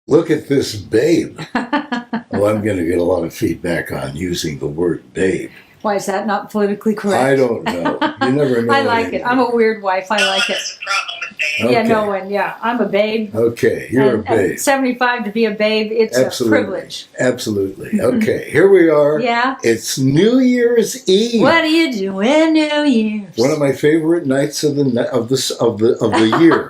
Look at this babe. Well, I'm going to get a lot of feedback on using the word babe. Why is that not politically correct? I don't know. You never know. I like it. I'm a weird wife. I like it. That's the problem with babe. Yeah, Okay. no one. Yeah, I'm a babe. Okay, you're a And babe. 75 to be a babe, it's Absolutely. a privilege. Absolutely. Okay, here we are. Yeah. It's New Year's Eve. What are you doing New Year's? One of my favorite nights of the year.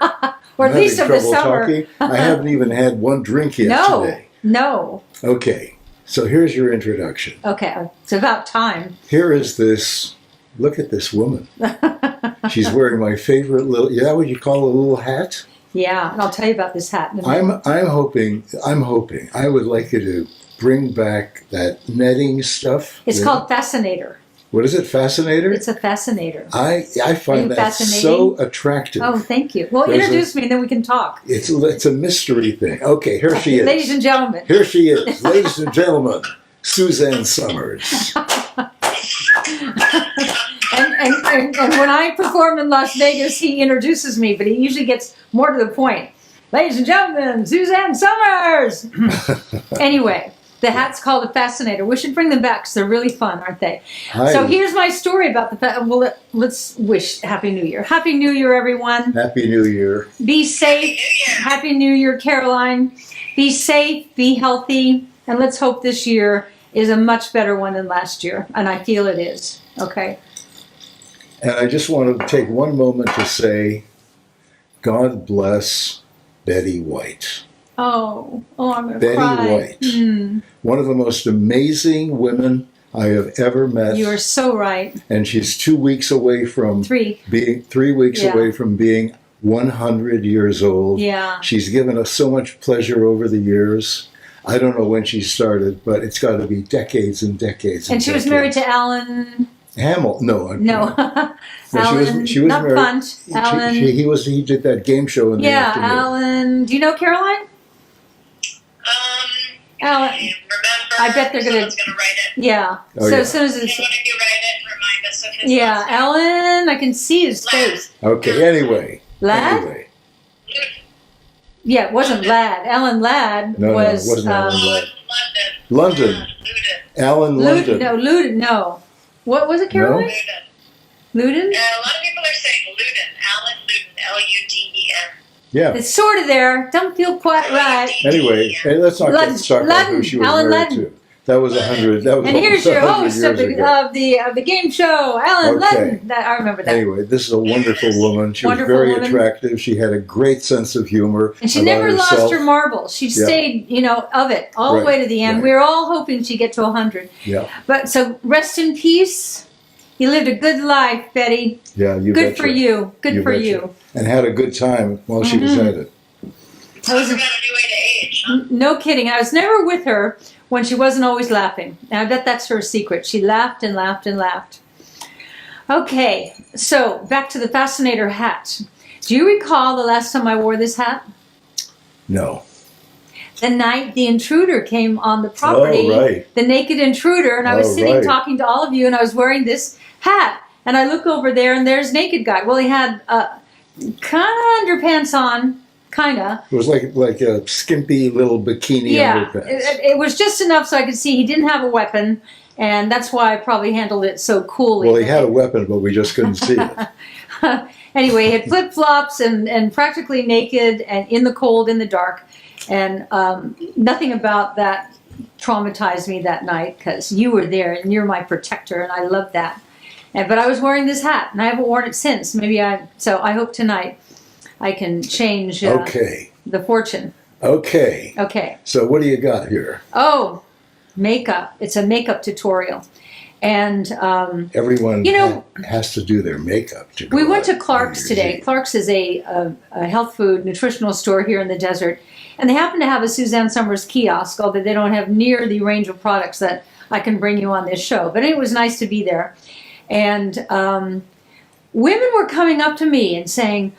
Or I'm at least of having the trouble summer. talking. I haven't even had one drink yet No, today. no. Okay, so here's your introduction. Okay, it's about time. Here is this. Look at this woman. She's wearing my favorite little. Yeah, what you call a little hat? Yeah, and I'll tell you about this hat in a minute. I'm hoping. I would like you to bring back that netting stuff. It's called Fascinator. What is it? Fascinator. It's a fascinator. I find that Fascinating? so attractive. Oh, thank you. Well, There's introduce me and then we can talk. It's a mystery thing. Okay, here she is. Ladies and gentlemen. Here she is, ladies and gentlemen, Suzanne Somers. And when I perform in Las Vegas, he introduces me, but he usually gets more to the point. Ladies and gentlemen, Suzanne Somers! Anyway, the hat's called a Fascinator. We should bring them back because they're really fun, aren't they? Hi. So here's my story about the let's wish Happy New Year. Happy New Year, everyone. Happy New Year. Be safe. Happy New Year, Caroline. Be safe, be healthy, and let's hope this year is a much better one than last year. And I feel it is. Okay. And I just want to take one moment to say, God bless Betty White. Oh, I'm gonna Betty cry. White. One of the most amazing women I have ever met. You are so right. And she's 2 weeks away from 3. being 3 weeks Yeah. away from being 100 years old. Yeah. She's given us so much pleasure over the years. I don't know when she started, but it's got to be decades and decades. And she was married to Alan. Hamill. No. Alan, she was not married. Punch. Alan. He did that game show in the Yeah, afternoon. Alan. Do you know Caroline? Alan. I remember. I bet they're gonna- Someone's gonna write it. Yeah. Oh, so yeah. as soon as Can it's one of you write it and remind us of his yeah, last name? Alan. I can see his Lad. face. Okay, anyway. Lad. Anyway. Yeah, it wasn't Ladd. Alan Ladd No, was it wasn't Alan Oh, Ladd. London. London. Luden. Alan London. Luden. No. What was it, Caroline? Luden. Luden? A lot of people are saying Luden. Alan Luden. L-U-D-E-N. Yeah. It's sort of there. Don't feel quite right. Anyway, hey, let's not get stuck on who Ludden. she was Alan married Ludden. to. That was 100. That was And here's almost your 100 host of years ago. the game show, Alan Okay. Ludden. I remember that. Anyway, this is a wonderful woman. She Wonderful was very woman. attractive. She had a great sense of humor. And she about never lost herself. her marbles. She Yeah. stayed, of it all the Right, way to the end. right. We were all hoping she'd get to 100. Yeah, But so rest in peace. You lived a good life, Betty. yeah. You Good betcha. for you. Good You for betcha. you. And had a good time while she was at it. I was Talk about a new way to age, huh? no kidding. I was never with her when she wasn't always laughing. And I bet that's her secret. She laughed and laughed and laughed. Okay, so back to the Fascinator hat. Do you recall the last time I wore this hat? No. The night the intruder came on the property, Oh, right. the naked intruder, and I was Oh, sitting right. talking to all of you, and I was wearing this hat. And I look over there, and there's naked guy. Well, he had kind of underpants on, kind of. It was like a skimpy little bikini Yeah, underpants. it was just enough so I could see he didn't have a weapon, and that's why I probably handled it so coolly. Well, he had a weapon, but we just couldn't see it. Anyway, he had flip-flops and practically naked and in the cold, in the dark. And nothing about that traumatized me that night because you were there and you're my protector and I love that. But I was wearing this hat and I haven't worn it since. So I hope tonight I can change Okay. the fortune. Okay. Okay. So what do you got here? Oh, makeup. It's a makeup tutorial. And Everyone You know, has to do their makeup. To we go went to out Clark's New Year's today. Eve. Clark's is a health food nutritional store here in the desert. And they happen to have a Suzanne Somers kiosk, although they don't have near the range of products that I can bring you on this show. But it was nice to be there. And women were coming up to me and saying,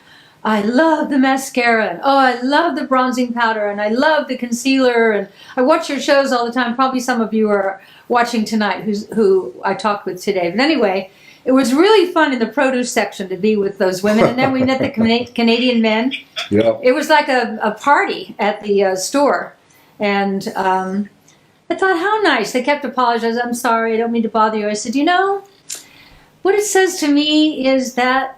I love the mascara, and oh, I love the bronzing powder, and I love the concealer, and I watch your shows all the time. Probably some of you are watching tonight who I talked with today. But anyway, it was really fun in the produce section to be with those women. And then we met the Canadian men. Yeah. It was like a party at the store. And I thought, how nice. They kept apologizing. I'm sorry, I don't mean to bother you. I said, you know, what it says to me is that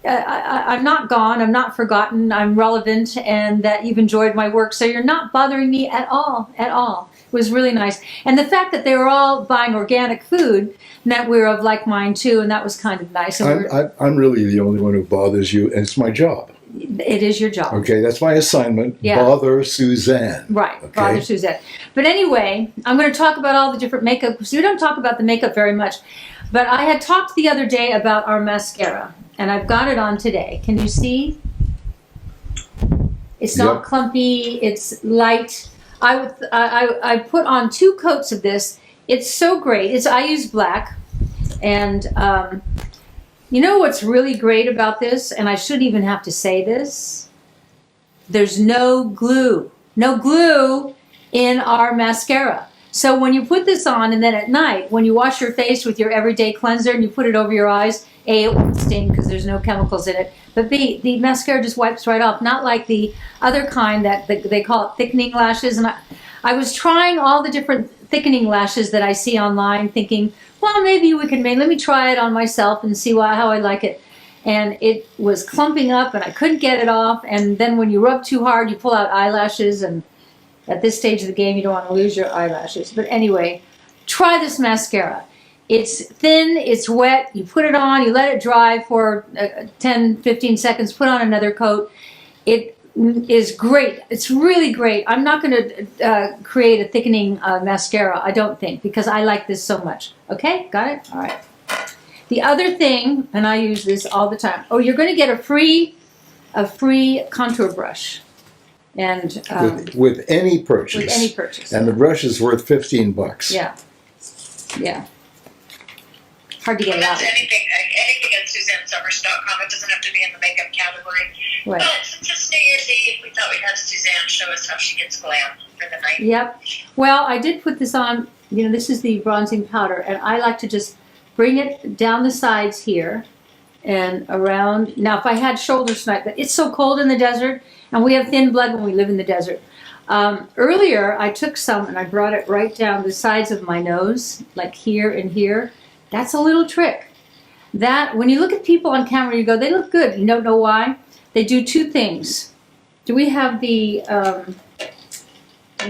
I'm not gone, I'm not forgotten, I'm relevant, and that you've enjoyed my work. So you're not bothering me at all, at all. It was really nice. And the fact that they were all buying organic food meant we were of like mind too, and that was kind of nice. And I'm really the only one who bothers you, and it's my job. it is your job. Okay, that's my assignment. Yeah. Bother Suzanne. Right, Okay. bother Suzette. But anyway, I'm going to talk about all the different makeup, because we don't talk about the makeup very much. But I had talked the other day about our mascara, and I've got it on today. Can you see? It's not Yep. clumpy, it's light. I put on 2 coats of this. It's so great. I use black. And you know what's really great about this? And I shouldn't even have to say this. There's no glue. No glue in our mascara. So when you put this on, and then at night, when you wash your face with your everyday cleanser and you put it over your eyes, A, it won't sting because there's no chemicals in it. But B, the mascara just wipes right off. Not like the other kind that they call it thickening lashes. And I was trying all the different thickening lashes that I see online, thinking, well, maybe we can let me try it on myself and see how I like it. And it was clumping up and I couldn't get it off. And then when you rub too hard, you pull out eyelashes, and at this stage of the game, you don't want to lose your eyelashes. But anyway, try this mascara. It's thin, it's wet, you put it on, you let it dry for 10, 15 seconds, put on another coat. It is great. It's really great. I'm not going to create a thickening mascara, I don't think, because I like this so much. Okay, got it? All right. The other thing, and I use this all the time, you're going to get a free contour brush. And with any purchase. With any purchase. And the brush is worth $15. Yeah. Yeah. Hard to get it Well, out. that's anything at SuzanneSomers.com. It doesn't have to be in the makeup category. Right. But since it's New Year's Eve, we thought we'd have Suzanne show us how she gets glam for the night. Yep. Well, I did put this on. You know, this is the bronzing powder, and I like to just bring it down the sides here and around. Now, if I had shoulders tonight, but it's so cold in the desert, and we have thin blood when we live in the desert. Earlier, I took some and I brought it right down the sides of my nose, like here and here. That's a little trick. That, when you look at people on camera, you go, they look good. You don't know why? They do 2 things. Do we have the, let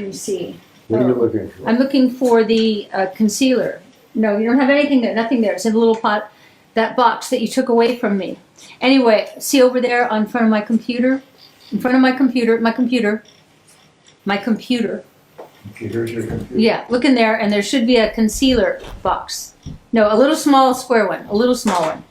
me see. What are you looking for? I'm looking for the concealer. No, you don't have anything there, nothing there. It's in a little pot, that box that you took away from me. Anyway, see over there in front of my computer? In front of my computer. Here's your computer. Yeah, look in there, and there should be a concealer box. No, a little small square one, a little small one.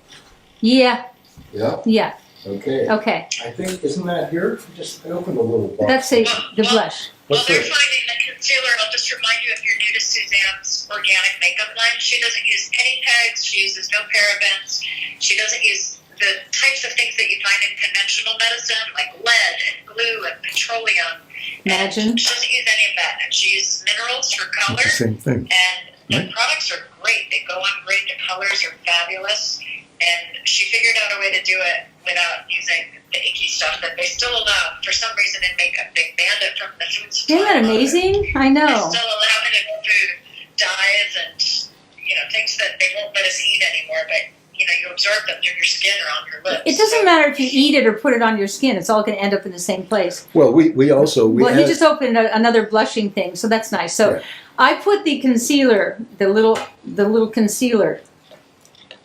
Yeah, Yeah. yeah, Okay. okay. I think, isn't that here? Just open the little box. That's the blush. While What's they're that? finding the concealer, I'll just remind you, if you're new to Suzanne's organic makeup line, she doesn't use any pegs, she uses no parabens, she doesn't use the types of things that you find in conventional medicine, like lead and glue and petroleum. Imagine. And she doesn't use any of that, and she uses minerals for color, It's the same thing. and the Right. products are great. They go on great, the colors are fabulous, and she figured out a way to do it without using the icky stuff that they still allow. For some reason in makeup, they banned it from the food supply. Isn't that amazing? I They know. still allow it in food, dyes, and things that they won't let us eat anymore. But you absorb them through your skin or on your lips. It doesn't So- matter if you eat it or put it on your skin. It's all going to end up in the same place. Well, we also, Well, he add- just opened another blushing thing, so that's nice. So Right. I put the concealer, the little concealer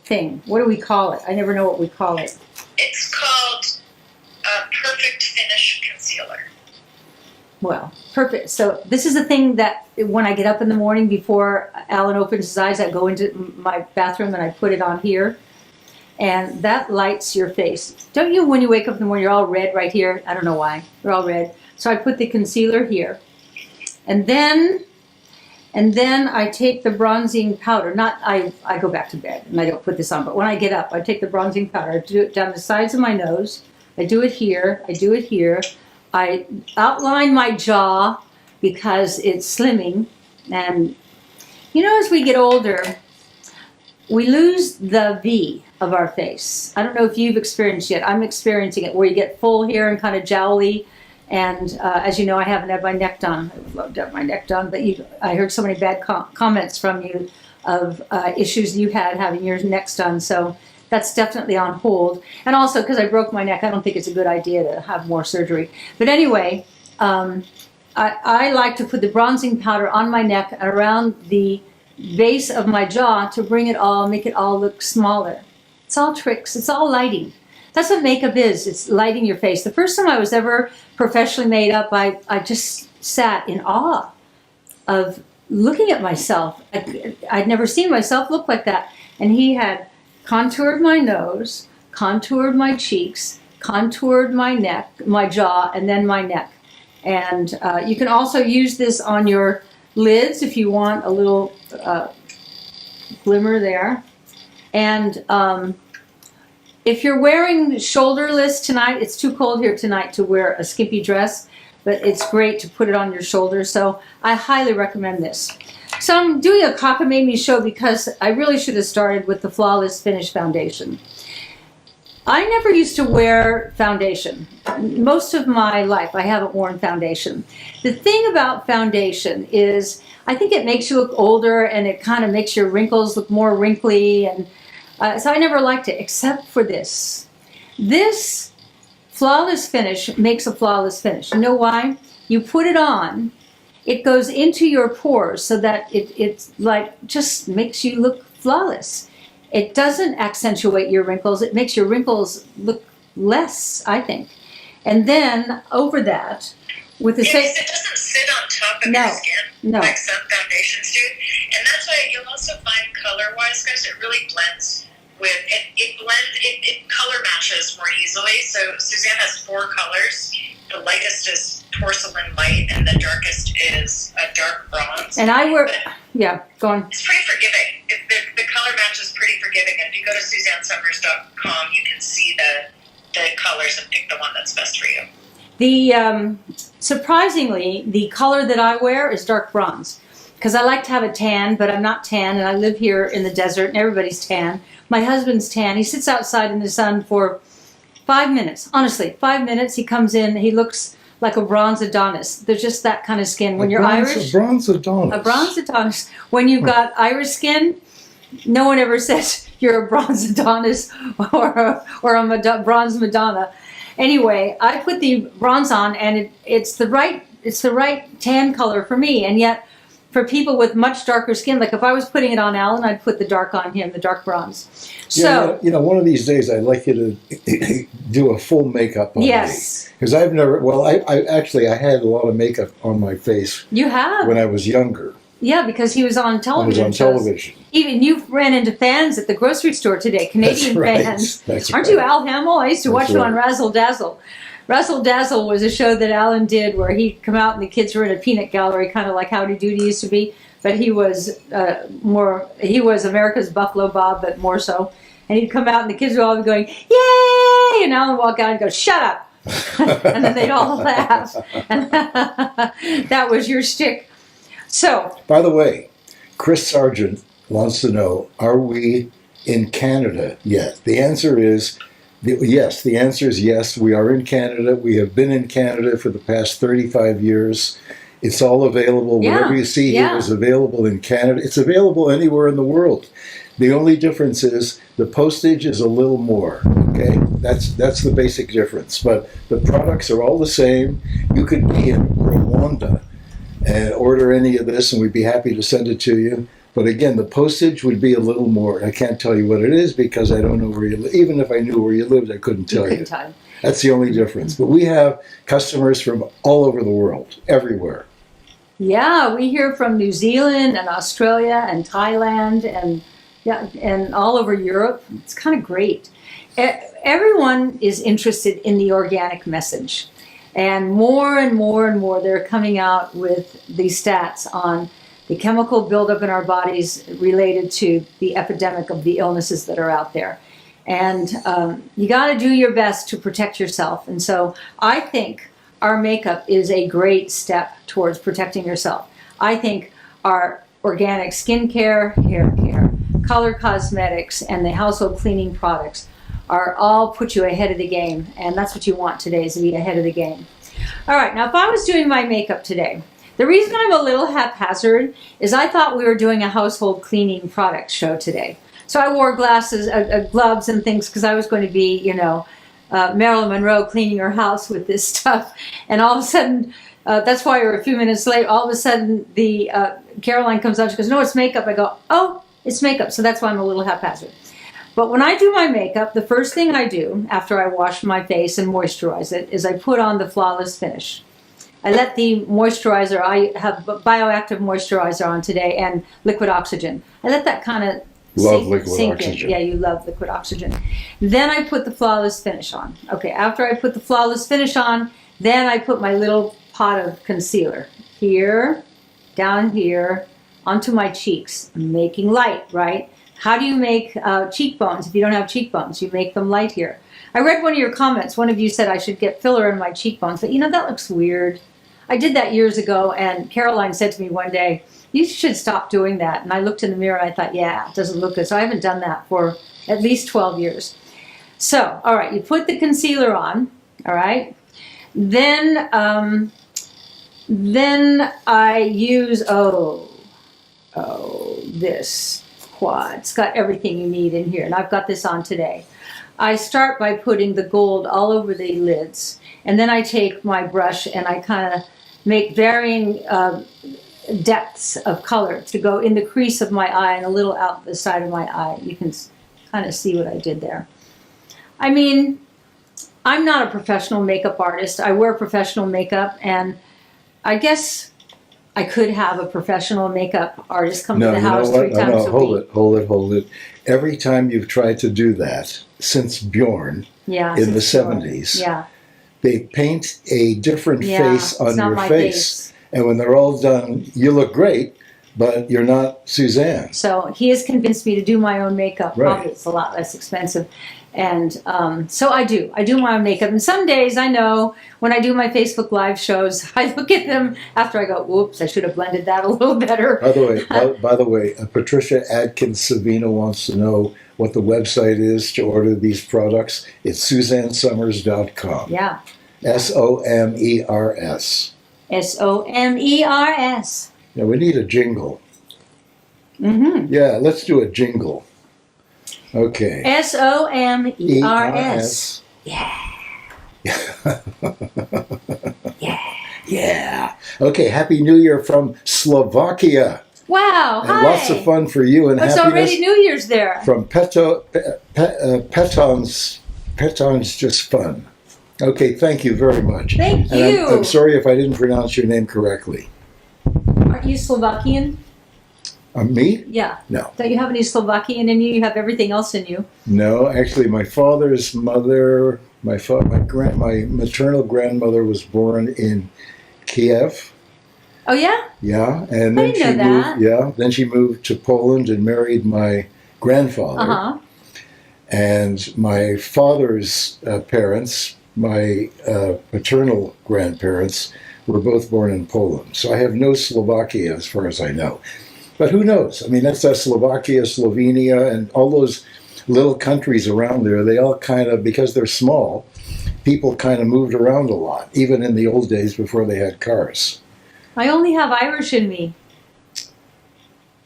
thing. What do we call it? I never know what we call it. It's called a Perfect Finish Concealer. Well, perfect. So this is the thing that when I get up in the morning before Alan opens his eyes, I go into my bathroom and I put it on here. And that lights your face. Don't you, when you wake up in the morning, you're all red right here? I don't know why. You're all red. So I put the concealer here. And then I take the bronzing powder. I go back to bed and I don't put this on. But when I get up, I take the bronzing powder. I do it down the sides of my nose. I do it here. I do it here. I outline my jaw because it's slimming. And, as we get older, we lose the V of our face. I don't know if you've experienced yet. I'm experiencing it where you get full hair and kind of jowly. And as you know, I haven't had my neck done. I'd love to have my neck done, but I heard so many bad comments from you of issues you had having your necks done. So that's definitely on hold. And also because I broke my neck, I don't think it's a good idea to have more surgery. But anyway, I like to put the bronzing powder on my neck and around the base of my jaw to bring it all, make it all look smaller. It's all tricks. It's all lighting. That's what makeup is. It's lighting your face. The first time I was ever professionally made up, I just sat in awe of looking at myself. I'd never seen myself look like that. And he had contoured my nose, contoured my cheeks, contoured my neck, my jaw, and then my neck. And you can also use this on your lids if you want a little glimmer there. And if you're wearing shoulderless tonight, it's too cold here tonight to wear a skimpy dress, but it's great to put it on your shoulders. So I highly recommend this. So I'm doing a cockamamie show because I really should have started with the Flawless Finish Foundation. I never used to wear foundation. Most of my life, I haven't worn foundation. The thing about foundation is I think it makes you look older and it kind of makes your wrinkles look more wrinkly. And so I never liked it, except for this. This Flawless Finish makes a flawless finish. You know why? You put it on, it goes into your pores so that it's like just makes you look flawless. It doesn't accentuate your wrinkles. It makes your wrinkles look less, I think. And then over that, with the same... It doesn't sit on top of your skin like some foundations do. And that's why you'll also find color-wise, guys, it really blends with... It color matches more easily. So Suzanne has 4 colors. The lightest is porcelain light, and the darkest is a dark bronze. And I wear... Yeah, go on. It's pretty forgiving. The color match is pretty forgiving. If you go to SuzanneSomers.com, you can see the colors and pick the one that's best for you. The surprisingly, the color that I wear is dark bronze because I like to have a tan, but I'm not tan, and I live here in the desert, and everybody's tan. My husband's tan. He sits outside in the sun for 5 minutes. Honestly, 5 minutes. He comes in. He looks like a bronze Adonis. There's just that kind of skin. When you're Irish, a bronze Adonis. A bronze Adonis. When you've got Irish skin, no one ever says you're a bronze Adonis or a bronze Madonna. Anyway, I put the bronze on, and it's the right tan color for me. And yet, for people with much darker skin, like if I was putting it on Alan, I'd put the dark on him, the dark bronze. So, yeah, one of these days I'd like you to do a full makeup on me. Yes. Because I've never, I had a lot of makeup on my face. You have? When I was younger. Yeah, because he was on television. I was on television. Even you ran into fans at the grocery store today, Canadian fans. That's Aren't right. you Al Hamill? I used to watch you on Razzle Dazzle. Razzle Dazzle was a show that Alan did where he'd come out and the kids were in a peanut gallery, kind of like Howdy Doody used to be. But he was he was America's Buffalo Bob, but more so. And he'd come out and the kids would all be going, yay! And Alan would walk out and go, shut up! And then they'd all laugh. And that was your shtick. So, by the way, Chris Sargent wants to know, are we in Canada yet? The answer is yes. The answer is yes. We are in Canada. We have been in Canada for the past 35 years. It's all available. Yeah, Whatever you see here is available in Canada. It's available anywhere in the world. The only difference is the postage is a little more. Okay, that's the basic difference. But the products are all the same. You could be in Rwanda and order any of this, and we'd be happy to send it to you. But again, the postage would be a little more. I can't tell you what it is because I don't know where you live. Even if I knew where you lived, I couldn't tell you. That's the only difference. But we have customers from all over the world, everywhere. Yeah, we hear from New Zealand and Australia and Thailand and all over Europe. It's kind of great. Everyone is interested in the organic message. And more and more, they're coming out with these stats on the chemical buildup in our bodies related to the epidemic of the illnesses that are out there. And you got to do your best to protect yourself. And so I think our makeup is a great step towards protecting yourself. I think our organic skincare, hair care, color cosmetics and the household cleaning products are all put you ahead of the game. And that's what you want today, is to be ahead of the game. All right, now if I was doing my makeup today, the reason I'm a little haphazard is I thought we were doing a household cleaning product show today. So I wore glasses, gloves and things because I was going to be, you know, Marilyn Monroe cleaning her house with this stuff. And all of a sudden, that's why we're a few minutes late. All of a sudden, the Caroline comes out. She goes, "No, it's makeup." I go, "Oh, it's makeup." So that's why I'm a little haphazard. But when I do my makeup, the first thing I do after I wash my face and moisturize it is I put on the Flawless Finish. I let the moisturizer, I have bioactive moisturizer on today and liquid oxygen. I let that kind of sink in. Yeah, you love liquid oxygen. Then I put the Flawless Finish on. Okay, after I put the Flawless Finish on, then I put my little pot of concealer here, down here, onto my cheeks. I'm making light, right? How do you make cheekbones if you don't have cheekbones? You make them light here. I read one of your comments. One of you said I should get filler in my cheekbones, but you know, that looks weird. I did that years ago, and Caroline said to me one day, "You should stop doing that." And I looked in the mirror and I thought, yeah, it doesn't look good. So I haven't done that for at least 12 years. So, all right, you put the concealer on, all right? Then I use, this quad. It's got everything you need in here, and I've got this on today. I start by putting the gold all over the lids, and then I take my brush and I kind of make varying depths of color to go in the crease of my eye and a little out the side of my eye. You can kind of see what I did there. I mean, I'm not a professional makeup artist. I wear professional makeup, and I guess I could have a professional makeup artist come to the house 3 times a week. Hold it. Every time you've tried to do that since Bjorn in the 70s, they paint a different face on your face. And when they're all done, you look great, but you're not Suzanne. So he has convinced me to do my own makeup. Right. Probably it's a lot less expensive. And so I do my own makeup. And some days I know when I do my Facebook Live shows, I look at them after I go, "Whoops, I should have blended that a little better." By the way, Patricia Adkins Savino wants to know what the website is to order these products. It's SuzanneSomers.com. Yeah. SOMERS. SOMERS. Now we need a jingle. Mm-hmm. Yeah, let's do a jingle. Okay. SOMERS. Yeah. Yeah. Yeah. Okay, Happy New Year from Slovakia. Wow, and hi. Lots of fun for you and it's happiness. Already New Year's there. From Peton's Just Fun. Okay, thank you very much. Thank and you. I'm sorry if I didn't pronounce your name correctly. Aren't you Slovakian? Me? Yeah. No. Don't you have any Slovakian in you? You have everything else in you. No, actually, my father's mother, my maternal grandmother was born in Kiev. Oh yeah? Yeah, and then I didn't know that. Then she moved to Poland and married my grandfather. Uh-huh. And my father's parents, my paternal grandparents, were both born in Poland. So I have no Slovakia as far as I know. But who knows? I mean, that's Slovakia, Slovenia, and all those little countries around there. They all kind of, because they're small, people kind of moved around a lot, even in the old days before they had cars. I only have Irish in me.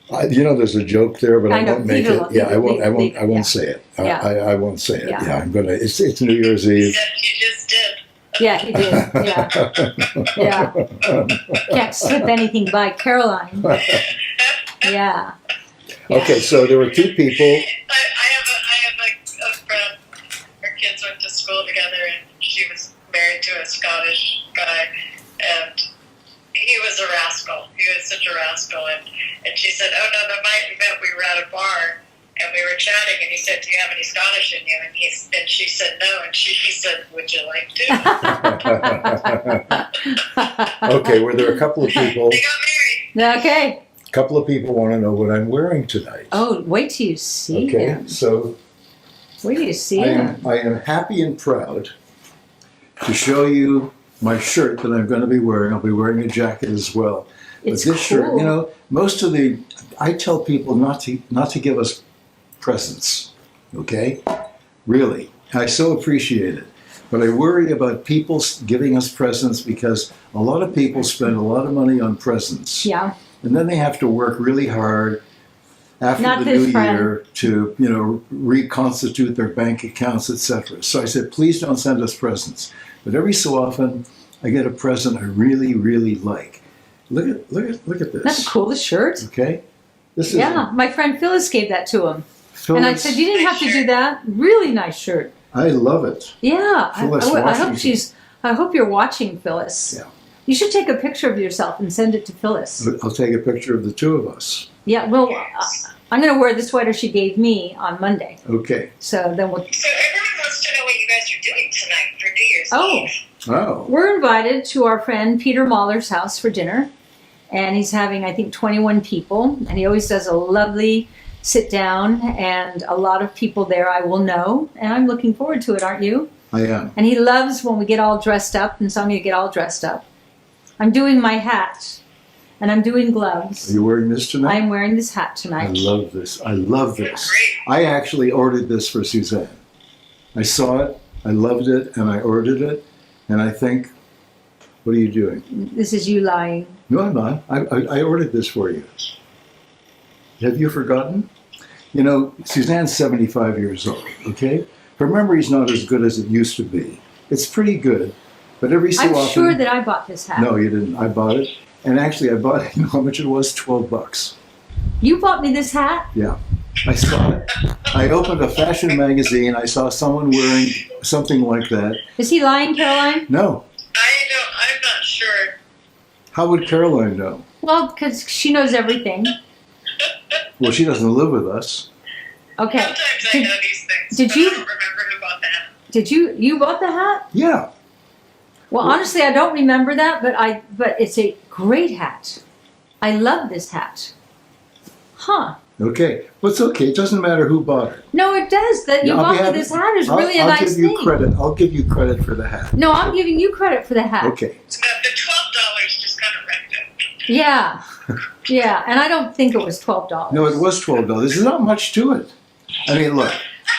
There's a joke there, but I won't make it. Yeah, I won't say it. Yeah. I won't say it. Yeah. Yeah, I'm gonna. It's New Year's Eve. You just did. Yeah, he did. Yeah. Can't slip anything by Caroline. Yeah. Okay, so there were 2 people. I have a friend. Her kids went to school together, and she was married to a Scottish guy, and he was a rascal. He was such a rascal, and she said, "Oh no, the night we met, we were at a bar, and we were chatting, and he said, 'Do you have any Scottish in you?' And she said no, and he said, 'Would you like to?'" Okay, were there a couple of people? They got married. Okay. A couple of people want to know what I'm wearing tonight. Oh, wait till you see Okay, him. so Wait till you see I him. am happy and proud to show you my shirt that I'm going to be wearing. I'll be wearing a jacket as well. It's but this cool. shirt, most of I tell people not to give us presents. Okay? Really. I so appreciate it. But I worry about people giving us presents because a lot of people spend a lot of money on presents. Yeah. And then they have to work really hard after Not the this new friend. year to, reconstitute their bank accounts, etc. So I said, please don't send us presents. But every so often, I get a present I really, really like. Look at this. That's the coolest shirt. Okay, this is Yeah, my friend Phyllis gave that to him. Phyllis, And I said, you didn't have to do that. Really nice shirt. I love it. Yeah. Phyllis I hope you're watching, Phyllis. Yeah. You should take a picture of yourself and send it to Phyllis. I'll take a picture of the two of us. Yeah, well, I'm going to wear the sweater she gave me on Monday. Okay. So then we'll... So everyone wants to know what you guys are doing tonight for New Year's Oh. Eve. Oh. We're invited to our friend Peter Mahler's house for dinner. And he's having, I think, 21 people. And he always does a lovely sit down. And a lot of people there I will know. And I'm looking forward to it, aren't you? I am. And he loves when we get all dressed up. And so I'm going to get all dressed up. I'm doing my hat. And I'm doing Are gloves. you wearing this tonight? I'm wearing this hat I tonight. love this. I love this. Great. I actually ordered this for Suzanne. I saw it, I loved it, and I ordered it. And I think, what are you doing? This is you lying. No, I'm not. I ordered this for you. Have you forgotten? You know, Suzanne's 75 years old, okay? Her memory's not as good as it used to be. It's pretty good, but every so I'm often... sure that I bought this hat. No, you didn't. I bought it. And actually, I bought it, you know how much it was? $12. You bought me this hat? Yeah. I saw it. I opened a fashion magazine. I saw someone wearing something like that. Is he lying, Caroline? No. I'm not sure. How would Caroline know? Well, because she knows everything. Well, she doesn't live with us. Sometimes Okay. I Did, know these things, did but you- I don't remember who bought that. did you bought the hat? Yeah. Well, honestly, I don't remember that, but it's a great hat. I love this hat. Huh. Okay. Well, it's okay. It doesn't matter who bought it. No, it does. That you Yeah, I'll be bought me happy- this hat is I'll- really a I'll nice give you thing. credit. I'll give you credit for the hat. No, I'm giving you credit for the hat. Okay. The $12 just kind of wrecked it. Yeah. Yeah, and I don't think it was $12. No, it was $12. There's not much to it. I mean, look,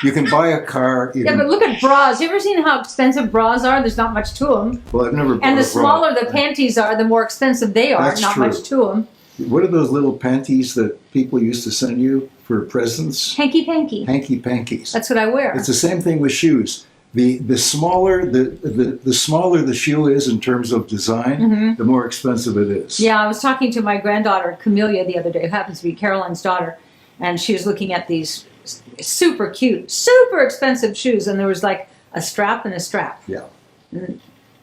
you can buy a car. Yeah, but look at bras. You ever seen how expensive bras are? There's not much to them. Well, I've never bought And the a bra. smaller the panties are, the more expensive they are. That's Not true. much to them. What are those little panties that people used to send you for presents? Hanky panky. Hanky pankies. That's what I wear. It's the same thing with shoes. The smaller the smaller the shoe is in terms of design, the more expensive it is. Yeah, I was talking to my granddaughter, Camellia, the other day, who happens to be Caroline's daughter, and she was looking at these super cute, super expensive shoes, and there was like a strap and a strap. Yeah.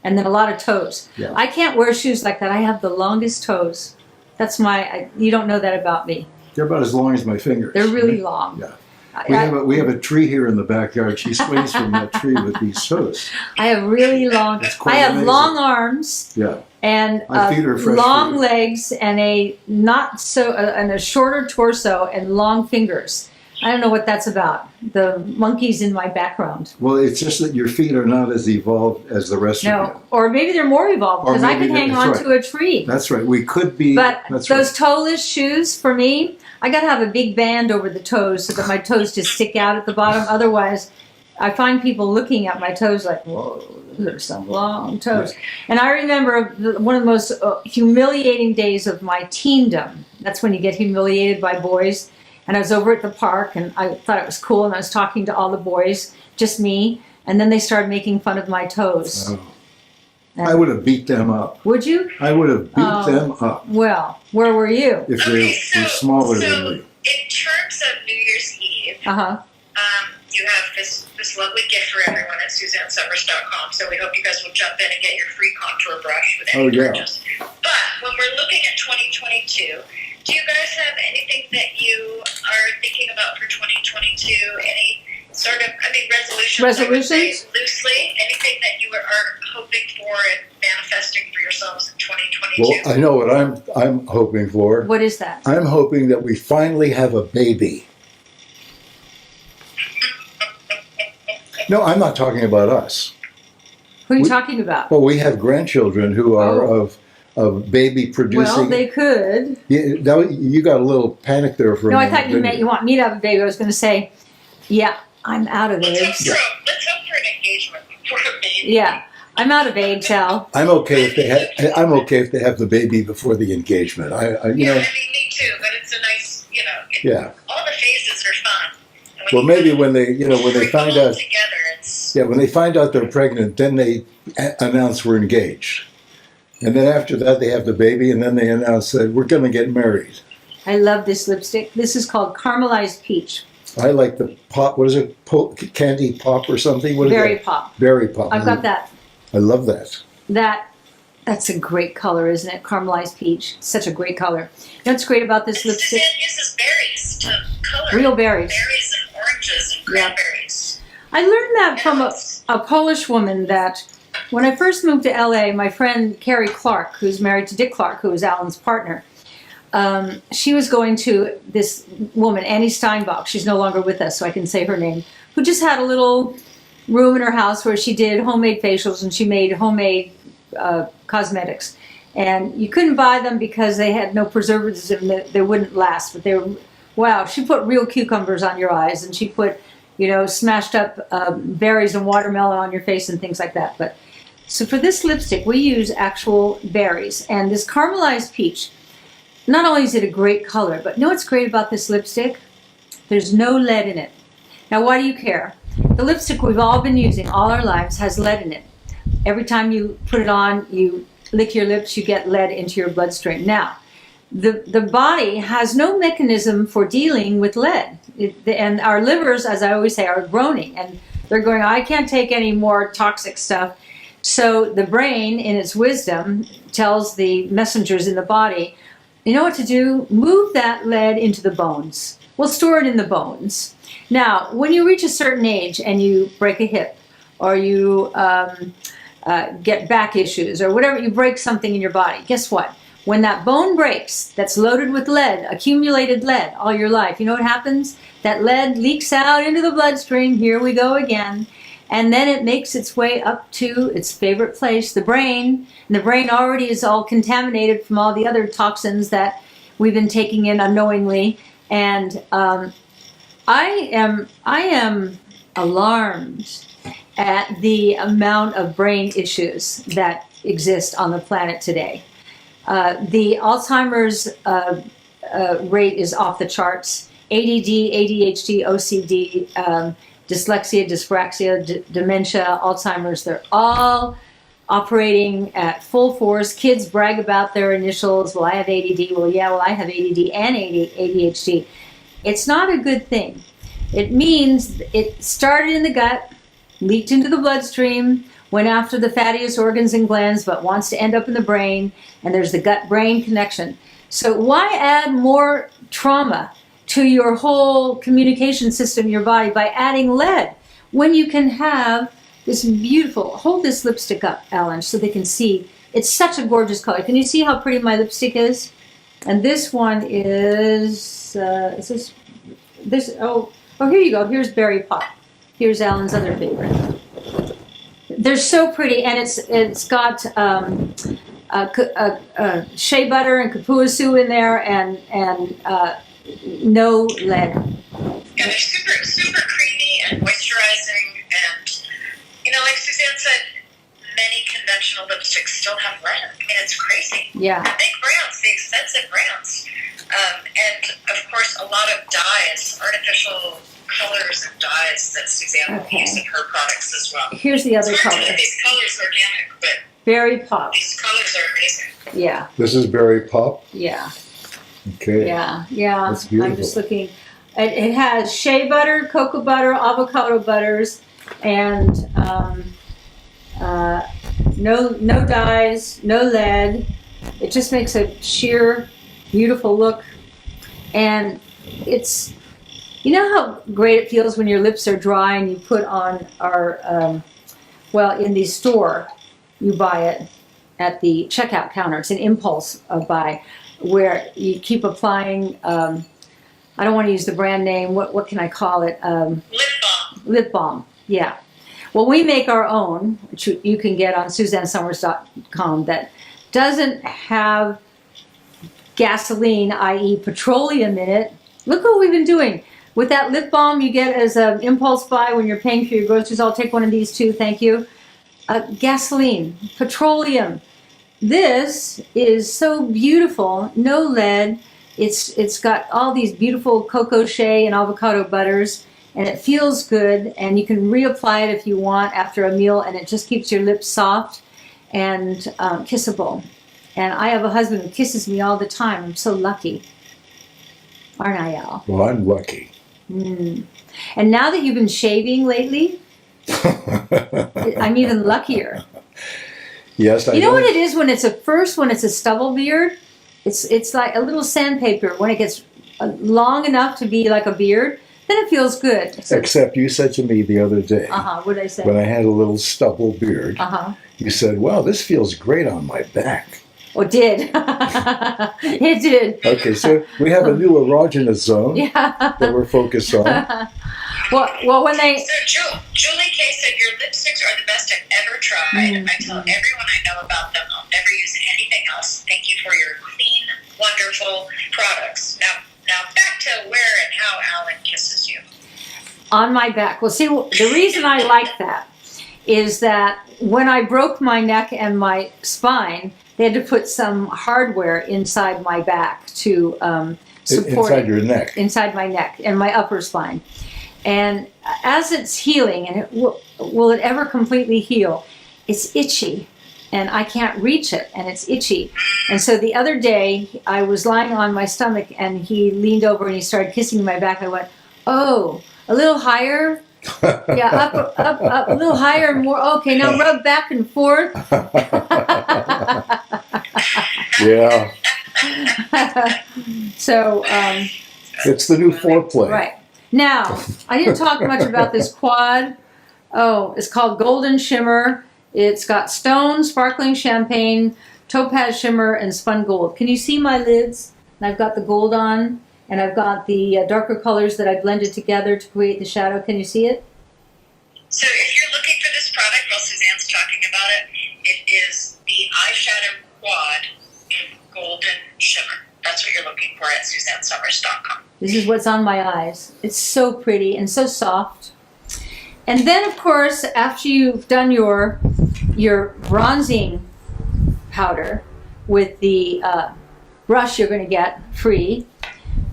And then a lot of toes. Yeah. I can't wear shoes like that. I have the longest toes. That's you don't know that about me. They're about as long as my fingers. They're really long. Yeah. I We have a tree here in the backyard. She swings from that tree with these toes. I have really long, It's quite I have amazing. long arms Yeah. and My feet are fresh long fruit. legs and and a shorter torso and long fingers. I don't know what that's about. The monkeys in my background. Well, it's just that your feet are not as evolved as the rest of you. No, or maybe they're more evolved Or because I maybe could hang that's on right. to a tree. That's right. We could be. But that's those right. toeless shoes, for me, I got to have a big band over the toes so that my toes just stick out at the bottom. Otherwise, I find people looking at my toes like, whoa, those are some long toes. And I remember one of the most humiliating days of my teendom. That's when you get humiliated by boys. And I was over at the park, and I thought it was cool, and I was talking to all the boys, just me, and then they started making fun of my toes. Oh. I would have beat them up. Would you? I would have beat Oh. them up Well, where were you? if they were smaller than me. in terms of New Year's Eve, Uh-huh. you have this lovely gift for everyone at SuzanneSomers.com. So we hope you guys will jump in and get your free contour brush with any Oh, yeah. purchase. But when we're looking at 2022, do you guys have anything that you are thinking about for 2022? Any sort of, resolutions? I would say Resolutions? loosely, anything that you are hoping for and manifesting for yourselves in 2022? Well, I know what I'm hoping for. What is that? I'm hoping that we finally have a baby. No, I'm not talking about us. Who are you We- talking about? Well, we have grandchildren who are Oh. of baby producing. Well, they could. Now you got a little panic there for a No, I minute, thought you didn't meant you want me to have a baby. I was going to say, yeah, I'm out of Let's hope eggs. so. Let's hope for an engagement for a baby. Yeah, I'm out of eggs, Al. I'm okay if they have the baby before the engagement. I Yeah, I mean, me too. But it's a nice, yeah. all the phases are fun. And Well, you maybe when they bring find them all out, together, it's yeah, when they find out they're pregnant, then they announce we're engaged, and then after that they have the baby, and then they announce that we're going to get married. I love this lipstick. This is called Caramelized Peach. I like the pop. What is it? Candy pop or something? What is Berry that? pop. Berry pop. I've got that. I love that. That's a great color, isn't it? Caramelized peach. Such a great color. You know what's great about this and lipstick? Suzanne uses berries to color. Real berries. Berries and oranges and Yeah. cranberries. I learned that from a Polish woman that when I first moved to LA, my friend Carrie Clark, who's married to Dick Clark, who was Alan's partner, she was going to this woman, Annie Steinbach, she's no longer with us, so I can say her name, who just had a little room in her house where she did homemade facials and she made homemade cosmetics. And you couldn't buy them because they had no preservatives and they wouldn't last. But they were, wow, she put real cucumbers on your eyes and she put, smashed up berries and watermelon on your face and things like that. But so for this lipstick, we use actual berries. And this caramelized peach, not only is it a great color, but you know what's great about this lipstick? There's no lead in it. Now, why do you care? The lipstick we've all been using all our lives has lead in it. Every time you put it on, you lick your lips, you get lead into your bloodstream. Now, the body has no mechanism for dealing with lead. And our livers, as I always say, are groaning. And they're going, I can't take any more toxic stuff. So the brain, in its wisdom, tells the messengers in the body, you know what to do? Move that lead into the bones. We'll store it in the bones. Now, when you reach a certain age and you break a hip, or you get back issues, or whatever, you break something in your body, guess what? When that bone breaks, that's loaded with lead, accumulated lead all your life, you know what happens? That lead leaks out into the bloodstream, here we go again, and then it makes its way up to its favorite place, the brain, and the brain already is all contaminated from all the other toxins that we've been taking in unknowingly, and I am alarmed at the amount of brain issues that exist on the planet today. The Alzheimer's rate is off the charts. ADD, ADHD, OCD, dyslexia, dyspraxia, dementia, Alzheimer's, they're all operating at full force. Kids brag about their initials. Well, I have ADD. Well, yeah, I have ADD and ADHD. It's not a good thing. It means it started in the gut, leaked into the bloodstream, went after the fattiest organs and glands, but wants to end up in the brain, and there's the gut-brain connection. So why add more trauma to your whole communication system, your body, by adding lead, when you can have this beautiful, hold this lipstick up, Alan, so they can see. It's such a gorgeous color. Can you see how pretty my lipstick is? And this one is this, oh, here you go. Here's Berry Pop. Here's Alan's other favorite. They're so pretty, and it's got shea butter and kapuasu in there, and no lead. Yeah, they're super creamy and moisturizing, and like Suzanne said, many conventional lipsticks still have lead. I mean, it's crazy. Yeah. The big brands, the expensive brands, and of course a lot of dyes, artificial colors and dyes that Suzanne will use in her products as well. Here's the other it's hard color. to get these colors organic, but Berry Pop. these colors are amazing. Yeah. This is Berry Pop. Yeah. Okay. Yeah. That's beautiful. I'm just looking. It has shea butter, cocoa butter, avocado butters, and no dyes, no lead. It just makes a sheer, beautiful look. And it's, you know how great it feels when your lips are dry and you put on our, in the store, you buy it at the checkout counter. It's an impulse buy where you keep applying, I don't want to use the brand name, what can I call it? Lip balm. Lip balm, yeah. Well, we make our own, which you can get on SuzanneSomers.com, that doesn't have gasoline, i.e. petroleum in it. Look what we've been doing. With that lip balm you get as an impulse buy when you're paying for your groceries, I'll take one of these too, thank you. Gasoline, petroleum. This is so beautiful, no lead. It's got all these beautiful cocoa shea and avocado butters, and it feels good, and you can reapply it if you want after a meal, and it just keeps your lips soft and kissable. And I have a husband who kisses me all the time. I'm so lucky. Aren't I, Al? Well, I'm lucky. Mm. And now that you've been shaving lately, I'm even luckier. Yes, I You know what it is when it's a stubble beard? It's like a little sandpaper. When it gets long enough to be like a beard, then it feels good. Except you said to me the other day, What did I say? when I had a little stubble beard, you said, "Wow, this feels great on my back." Oh, it did. It did. Okay, so we have a new erogenous zone Yeah. that we're focused on. Well, when they... So Julie Kay said your lipsticks are the best I've ever tried. I tell everyone I know about them. I'll never use anything else. Thank you for your clean, wonderful products. Now back to where and how Alan kisses you. On my back. Well, see, the reason I like that is that when I broke my neck and my spine, they had to put some hardware inside my back to support Inside your neck. inside my neck and my upper spine. And as it's healing, and will it ever completely heal? It's itchy, and I can't reach it, and it's itchy. And so the other day, I was lying on my stomach, and he leaned over and he started kissing my back. I went, "Oh, a little higher." Yeah, up, a little higher, more. Okay, now rub back and forth. Yeah, So, it's the new foreplay. right. Now, I didn't talk much about this quad. Oh, it's called Golden Shimmer. It's got stone, sparkling champagne, topaz shimmer, and spun gold. Can you see my lids? And I've got the gold on, and I've got the darker colors that I blended together to create the shadow. Can you see it? So if you're looking for this product while Suzanne's talking about it, it is the eyeshadow quad in golden shimmer. That's what you're looking for at SuzanneSomers.com. This is what's on my eyes. It's so pretty and so soft. And then, of course, after you've done your bronzing powder with the brush you're going to get free,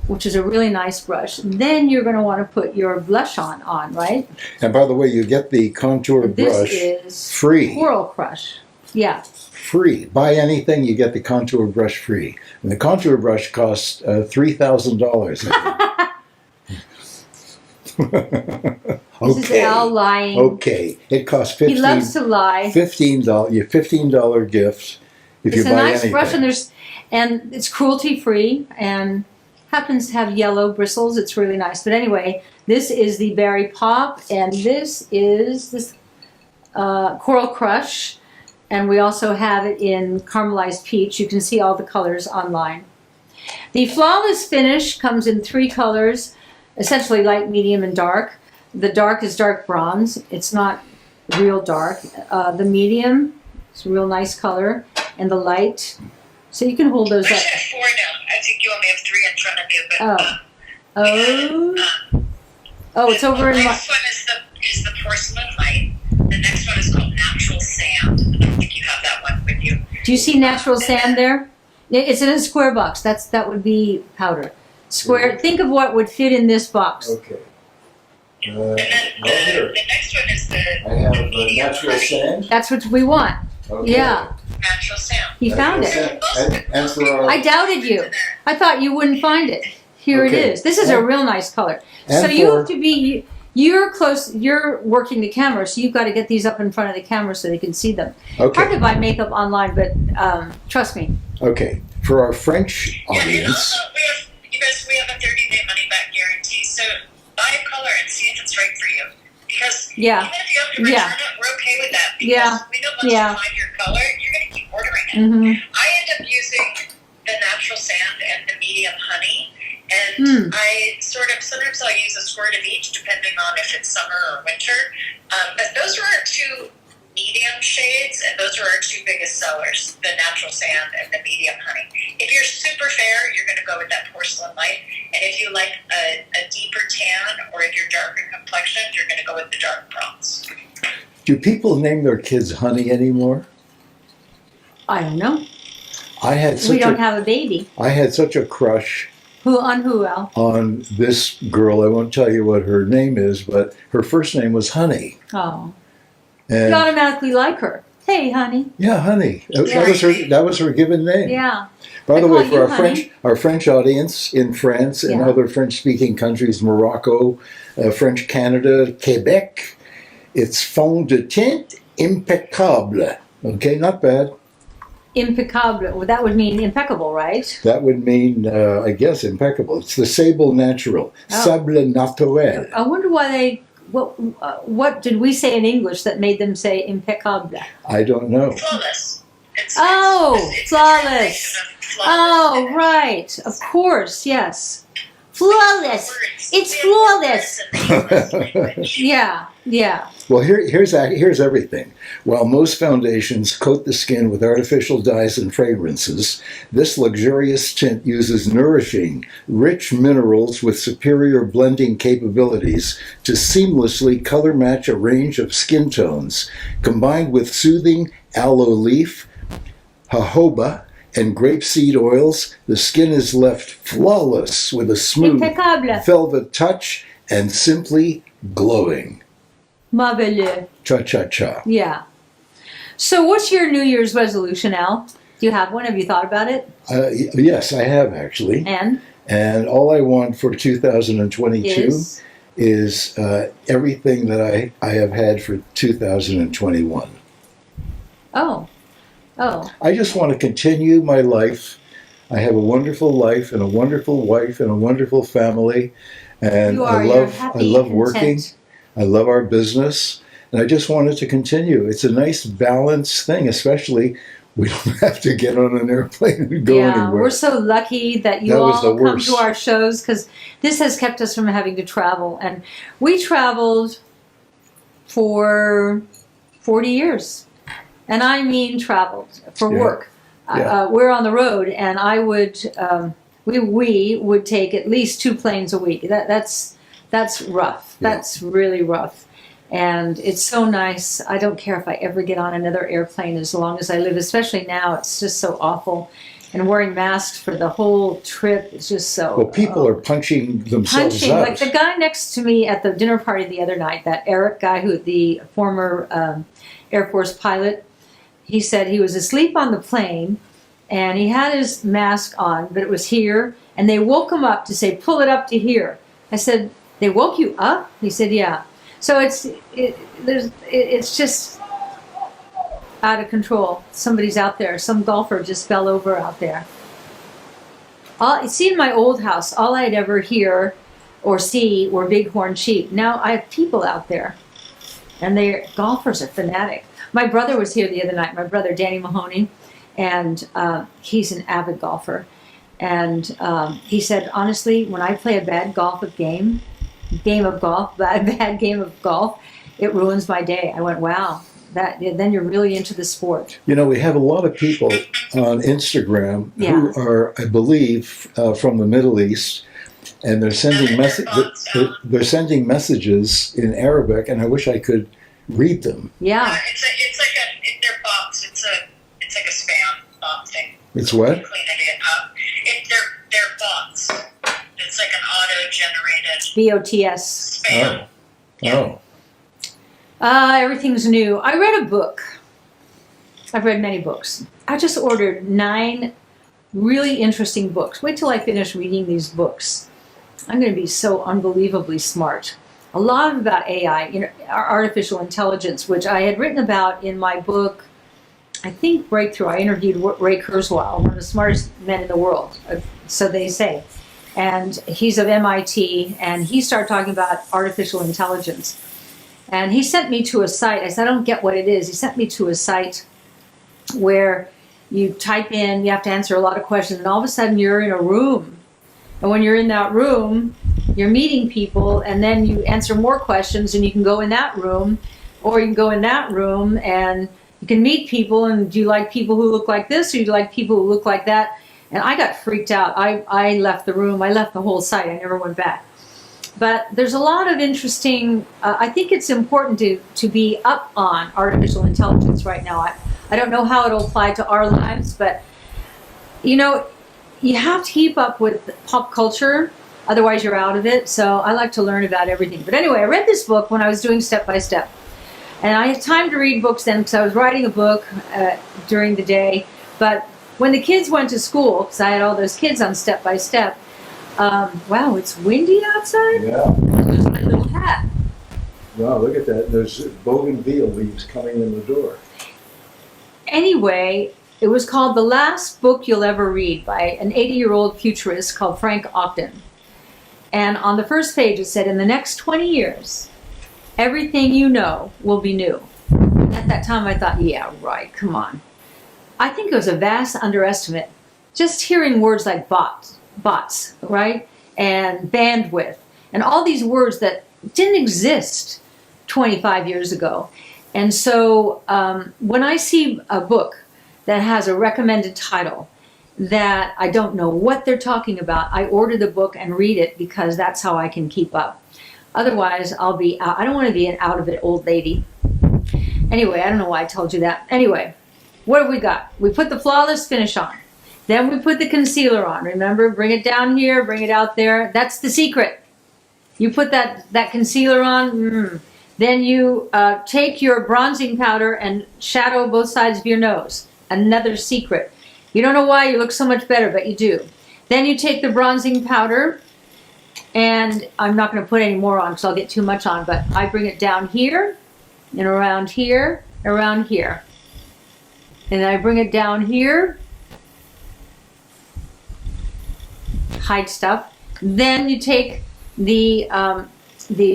which is a really nice brush, then you're going to want to put your blush on, right? And by the way, you get the contour brush This is free. Coral Crush. Yeah. Free. Buy anything, you get the contour brush free. And the contour brush costs $3,000. This is Al lying. Okay. It costs He loves to lie. $15. Your $15 gift if It's you a buy nice anything. brush, and it's cruelty free and happens to have yellow bristles. It's really nice. But anyway, this is the Berry Pop, and this is this Coral Crush, and we also have it in Caramelized Peach. You can see all the colors online. The Flawless Finish comes in 3 colors, essentially light, medium, and dark. The dark is dark bronze. It's not real dark. The medium is a real nice color, and the light. So you can hold those We up. have 4 now. I think you only have 3 in front of you. But, Oh, it's over the in my... next one is the porcelain light. The next one is called natural sand. I don't think you have that one with you. Do you see natural sand there? It's in a square box. That would be powder. Square. Think of what would fit in this box. Okay. And then the next one is I have the medium natural honey. sand. That's what we want. Okay. Yeah. Natural sand. He found Natural it. sand. And for our, I doubted you. I thought you wouldn't find it. Here Okay. it is. This is a real nice color. And So you for- have to be... You're close. You're working the camera, so you've got to get these up in front of the camera so they can see them. Hard Okay. to buy makeup online, but trust me. Okay. For our French Yeah, and audience, also we have a 30-day money-back guarantee. So buy a color and see if it's right for you. Because Yeah. even if you have to return Yeah. it, we're okay with that. Because Yeah. we know once Yeah. you find your color, you're going to keep ordering it. Mm-hmm. I end up using the natural sand and the medium honey. And I sometimes I'll use a squirt of each depending on if it's summer or winter. But those are our 2 medium shades, and those are our two biggest sellers, the natural sand and the medium honey. If you're super fair, you're going to go with that porcelain light. And if you like a deeper tan, or if you're darker complexion, you're going to go with the dark bronze. Do people name their kids Honey anymore? I don't know. I had We such don't have a baby. I had such a crush Who, Al? on this girl. I won't tell you what her name is, but her first name was Honey. Oh. And You automatically like her. Hey, honey. yeah, Honey. Yeah. That was her given name. Yeah. By the I way, call for you our Honey. French audience in France and Yeah. other French-speaking countries, Morocco, French Canada, Quebec, it's fond de teint impeccable. Okay, not bad. Impeccable. Well, that would mean impeccable, right? That would mean, I guess, impeccable. It's the sable natural, Oh. sable naturel. I wonder why they. What did we say in English that made them say impeccable? I don't know. Flawless. It's Flawless. a translation of flawless Oh, finish. right. Of course, yes. Flawless. It's flawless. In the English language. Yeah. Well, here's everything. While most foundations coat the skin with artificial dyes and fragrances, this luxurious tint uses nourishing, rich minerals with superior blending capabilities to seamlessly color match a range of skin tones. Combined with soothing aloe leaf, jojoba, and grapeseed oils, the skin is left flawless with a smooth Impeccable. velvet touch and simply glowing. Marveleux. Cha-cha-cha. Yeah. So what's your New Year's resolution, Al? Do you have one? Have you thought about it? Yes, I have actually. And all I want for 2022 is everything that I have had for 2021. Oh. I just want to continue my life. I have a wonderful life and a wonderful wife and a wonderful family. And You are. I You're love happy, working. content. I love our business. And I just want it to continue. It's a nice balanced thing, especially we don't have to get on an airplane and go Yeah, anywhere. we're so lucky that you That was the all come worst. to our shows, because this has kept us from having to travel. And we traveled for 40 years. And I mean traveled for Yeah. work. Yeah. We're on the road, and I would, we would take at least 2 planes a week. That's rough. Yeah. That's really rough. And it's so nice. I don't care if I ever get on another airplane as long as I live, especially now. It's just so awful. And wearing masks for the whole trip is just so... Well, people are punching themselves punching. out. Like the guy next to me at the dinner party the other night, that Eric guy, who the former Air Force pilot, he said he was asleep on the plane and he had his mask on, but it was here, and they woke him up to say, pull it up to here. I said, they woke you up? He said, yeah. So it's just out of control. Somebody's out there. Some golfer just fell over out there. See, in my old house, all I'd ever hear or see were bighorn sheep. Now I have people out there, and golfers are fanatic. My brother was here the other night, my brother Danny Mahoney, and he's an avid golfer. And he said, honestly, when I play a bad game of golf, it ruins my day. I went, wow, then you're really into the sport. You know, we have a lot of people on Instagram Yeah. who are, I believe, from the Middle East, and they're sending they're sending messages in Arabic, and I wish I could read them. Yeah. It's like they're bots. It's like a spam bot thing. It's what? Cleaning it up. They're bots. It's like an auto-generated BOTS. spam. Oh. Everything's new. I read a book. I've read many books. I just ordered 9 really interesting books. Wait till I finish reading these books. I'm going to be so unbelievably smart. A lot about AI, artificial intelligence, which I had written about in my book, I think Breakthrough. I interviewed Ray Kurzweil, one of the smartest men in the world, so they say. And he's of MIT, and he started talking about artificial intelligence. And he sent me to a site. I said, I don't get what it is. He sent me to a site where you type in, you have to answer a lot of questions, and all of a sudden you're in a room. And when you're in that room, you're meeting people, and then you answer more questions, and you can go in that room Or you can go in that room and you can meet people, and do you like people who look like this, or do you like people who look like that? And I got freaked out. I left the room. I left the whole site. I never went back. But there's a lot of interesting, I think it's important to be up on artificial intelligence right now. I don't know how it'll apply to our lives, but you know, you have to keep up with pop culture, otherwise you're out of it. So I like to learn about everything. But anyway, I read this book when I was doing Step by Step. And I had time to read books then because I was writing a book during the day. But when the kids went to school, because I had all those kids on Step by Step, wow, it's windy outside? Yeah. There's my little hat. Wow, look at that. There's bougainville leaves coming in the door. Anyway, it was called The Last Book You'll Ever Read by an 80-year-old futurist called Frank Ogden. And on the first page it said, in the next 20 years, everything you know will be new. At that time I thought, yeah, right, come on. I think it was a vast underestimate. Just hearing words like bots, right? And bandwidth, and all these words that didn't exist 25 years ago. And so when I see a book that has a recommended title that I don't know what they're talking about, I order the book and read it because that's how I can keep up. Otherwise, I'll be out. I don't want to be an out of it old lady. Anyway, I don't know why I told you that. Anyway, what have we got? We put the Flawless Finish on. Then we put the concealer on. Remember, bring it down here, bring it out there. That's the secret. You put that concealer on. Then you take your bronzing powder and shadow both sides of your nose. Another secret. You don't know why you look so much better, but you do. Then you take the bronzing powder, and I'm not going to put any more on because I'll get too much on, but I bring it down here and around here, around here. And I bring it down here. Hide stuff. Then you take the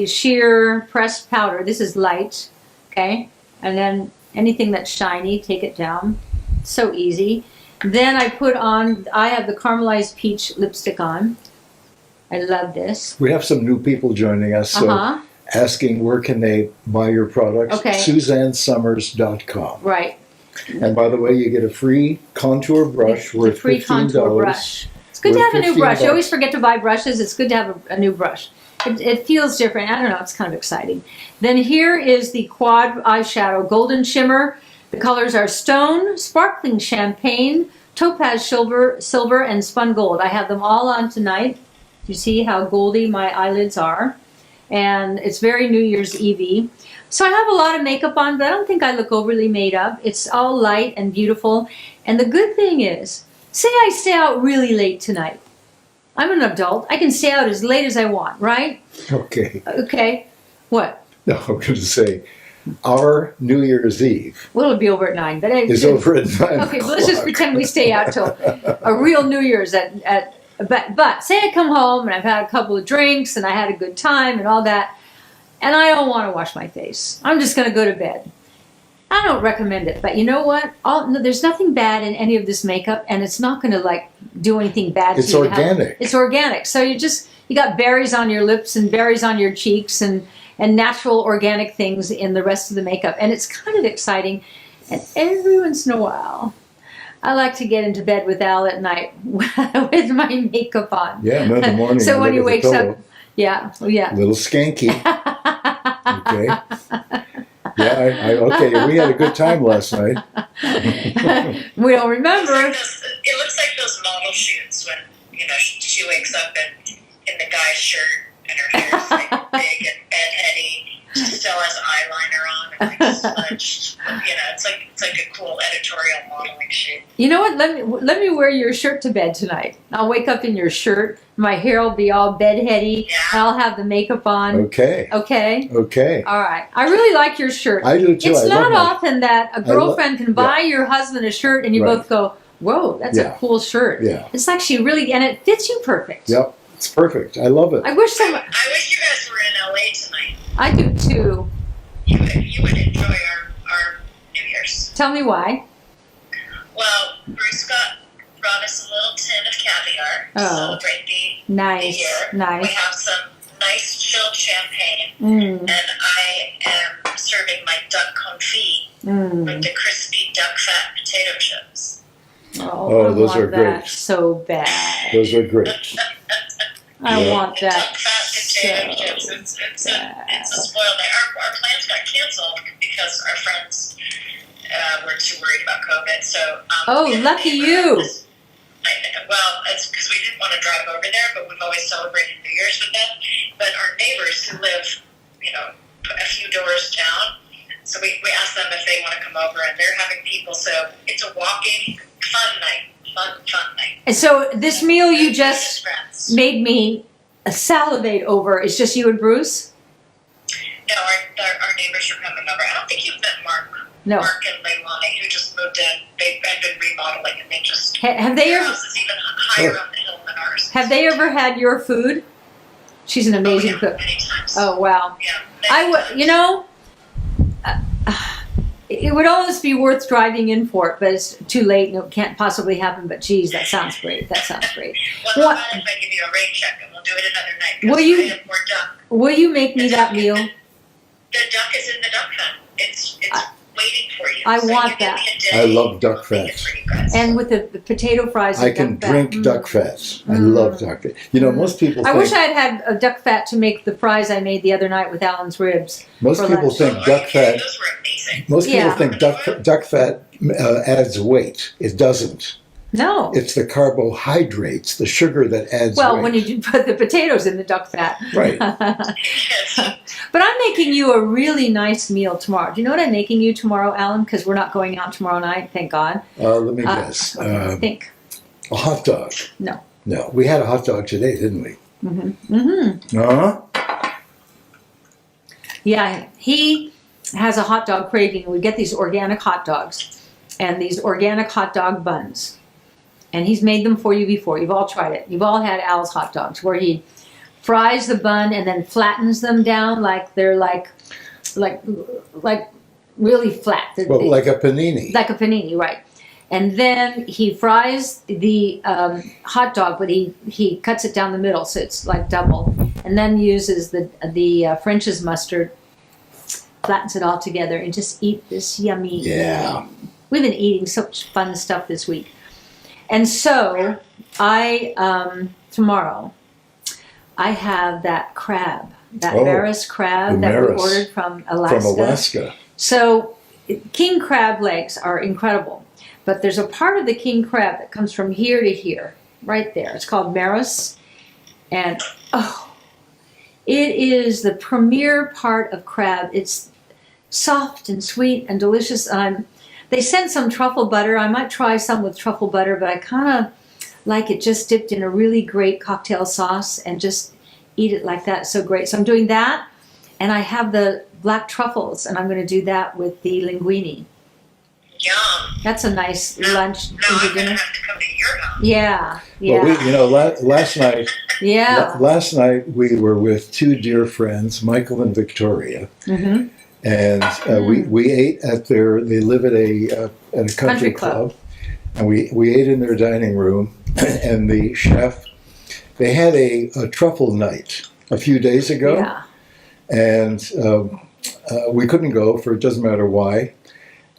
sheer pressed powder. This is light, okay? And then anything that's shiny, take it down. So easy. Then I have the Caramelized Peach lipstick on. I love this. We have some new people joining us, so asking where can they buy your products. Okay. SuzanneSomers.com. Right. And by the way, you get a free contour brush worth free $15. contour brush. It's good to have a new brush. You always forget to buy brushes. It's good to have a new brush. It feels different. I don't know. It's kind of exciting. Then here is the Quad Eyeshadow Golden Shimmer. The colors are Stone, Sparkling Champagne, Topaz Silver, and Spun Gold. I have them all on tonight. You see how goldy my eyelids are. And it's very New Year's Eve-y. So I have a lot of makeup on, but I don't think I look overly made up. It's all light and beautiful. And the good thing is, say I stay out really late tonight. I'm an adult. I can stay out as late as I want, right? Okay. Okay. What? No, I'm going to say our New Year's Eve Well, it'll be over at 9. But is over at 9 okay, well, let's just pretend we stay out till a real New Year's but say I come home and I've had a couple of drinks and I had a good time and all that, and I don't want to wash my face. I'm just going to go to bed. I don't recommend it, but you know what? There's nothing bad in any of this makeup, and it's not going to do anything bad to you. It's organic. It's organic. So you got berries on your lips and berries on your cheeks and natural organic things in the rest of the makeup, and it's kind of exciting. And every once in a while, I like to get into bed with Al at night with my makeup on. Yeah, in the morning. So when he wakes up, yeah. A little skanky. Okay. Yeah, okay, we had a good time last night. We don't remember. It looks like those model shoots when, she wakes up in the guy's shirt and her hair's like big and bedheady. She still has eyeliner on and like smudged. It's like a cool editorial modeling shoot. You know what? Let me wear your shirt to bed tonight. I'll wake up in your shirt. My hair will be all bedheady. Yeah. And I'll have the makeup on. Okay. Okay. Okay. All right. I really like your shirt. I do too. It's I not love often that a girlfriend can buy your husband a shirt and you Right. both go, "Whoa, that's a cool shirt." Yeah. It's like she really, and it fits you perfect. Yep. It's perfect. I love it. I wish I wish you guys were in LA tonight. I do too. You would enjoy our New Year's. Tell me why. Well, Bruce brought us a little tin of caviar to Oh. celebrate the Nice. year. Nice. We have some nice chilled champagne, Mm. and I am serving my duck confit with the crispy duck fat potato chips. Oh, I those want are that great. so bad. Those are great. I Yeah. want The that duck fat potato so chips. It's bad. a spoiled night. Our plans got canceled because our friends were too worried about COVID. So Oh, we had a lucky neighbor you. this- well, it's because we didn't want to drive over there, but we've always celebrated New Year's with them. But our neighbors who live, a few doors down, so we asked them if they want to come over, and they're having people. So it's a walking fun night. Fun night. And so this meal you just friends. made me salivate over is just you and Bruce? No, our neighbors are coming over. I don't think you've met Mark. No. Mark and Leilani, who just moved in. They've been remodeling, and they just Have they their ever house is even higher on the hill than ours. have they ever had your food? She's an amazing cook. Many times. Oh wow. Yeah. I would, it would almost be worth driving in for it, but it's too late and it can't possibly happen. But geez, that sounds great. That sounds great. Well, What- how about if I give you a rain check and we'll do it another night? Will 'Cause you- I have more duck. Will you make me that meal? The duck is in the duck pen. It's waiting for you. I So want you give that. me a day, I love duck I'll make it fats. for you guys. And with the potato fries. I and can duck fat. drink duck fats. I love duck fat. Most people I think, wish I had a duck fat to make the fries I made the other night with Alan's ribs. most for people lunch. think Oh, are duck you kidding? fat. Those were amazing. Most people Yeah. think duck fat adds weight. It doesn't. No. It's the carbohydrates, the sugar that adds Well, weight. when you do put the potatoes in the duck fat. Right. Yes. But I'm making you a really nice meal tomorrow. Do you know what I'm making you tomorrow, Alan? Because we're not going out tomorrow night, thank God. Let me guess. Think. A hot dog. No. No, we had a hot dog today, didn't we? Mm-hmm. Uh-huh. Yeah, he has a hot dog craving. We get these organic hot dogs and these organic hot dog buns. And he's made them for you before. You've all tried it. You've all had Al's hot dogs where he fries the bun and then flattens them down like they're like really flat. Well, like a panini. Like a panini, right. And then he fries the hot dog, but he cuts it down the middle, so it's like double. And then uses the French's mustard, flattens it all together, and just eat this yummy. Yeah. We've been eating such fun stuff this week. And so tomorrow, I have that crab, that Maris crab the that we Maris. ordered from Alaska. From Alaska. So king crab legs are incredible, but there's a part of the king crab that comes from here to here, right there. It's called Maris, and it is the premier part of crab. It's soft and sweet and delicious. They sent some truffle butter. I might try some with truffle butter, but I kind of like it just dipped in a really great cocktail sauce and just eat it like that. It's so great. So I'm doing that, and I have the black truffles, and I'm going to do that with the linguine. Yum. That's a nice lunch Now into I'm going to dinner. have to come to your house. Yeah, yeah, Well, last night, yeah. last night we were with two dear friends, Michael and Victoria, Mm-hmm. and we ate at they live at a country club, and we ate in their dining room, and the chef, they had a truffle night a few days ago, Yeah. and we couldn't go for it doesn't matter why,